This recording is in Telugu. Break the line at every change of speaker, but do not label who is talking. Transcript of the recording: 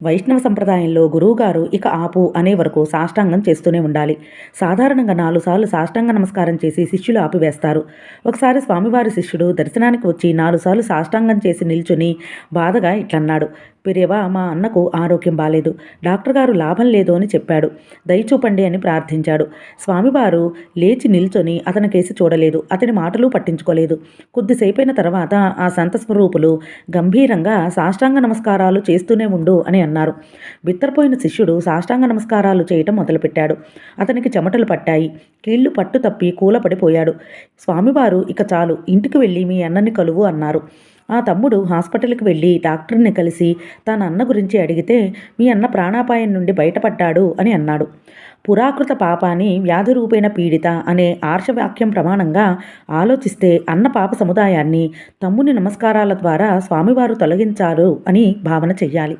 వైష్ణవ సంప్రదాయంలో గురువుగారు ఇక ఆపు అనే వరకు సాష్టాంగం చేస్తూనే ఉండాలి. సాధారణంగా 4 సార్లు సాష్టాంగ నమస్కారం చేసి శిష్యులు ఆపివేస్తారు. ఒకసారి స్వామివారి శిష్యుడు దర్శనానికి వచ్చి 4 సార్లు సాష్టాంగం చేసి నిల్చుని బాధగా ఇట్లన్నాడు. "పెరియవా, మా అన్నకు ఆరోగ్యం బాలేదు. డాక్టర్ గారు లాభం లేదు అని చెప్పాడు. దయచూపండి" అని ప్రార్థించాడు. స్వామివారు లేచి నిల్చొని అతనికేసి చూడలేదు. అతని మాటలు పట్టించుకోలేదు. కొద్దిసేపైన తర్వాత ఆ సంత స్వరూపులు గంభీరంగా "సాష్టాంగ నమస్కారాలు చేస్తూనే ఉండు" అని అన్నారు. బిత్తరపోయిన శిష్యుడు సాష్టాంగ నమస్కారాలు చేయటం మొదలుపెట్టాడు. అతనికి చెమటలు పట్టాయి. కీళ్లు పట్టు తప్పి కూలపడిపోయాడు. స్వామివారు "ఇక చాలు, ఇంటికి వెళ్ళి మీ అన్నని కలువు" అన్నారు. ఆ తమ్ముడు హాస్పిటల్కి వెళ్ళి డాక్టర్ని కలిసి తన అన్న గురించి అడిగితే, "మీ అన్న ప్రాణాపాయం నుండి బయటపడ్డాడు" అని అన్నాడు. పురాకృత పాపాని వ్యాధిరూపేణ పీడిత అనే ఆర్షవాక్యం ప్రమాణంగా ఆలోచిస్తే అన్న పాప సముదాయాన్ని తమ్ముని నమస్కారాల ద్వారా స్వామివారు తొలగించారు అని భావన చెయ్యాలి.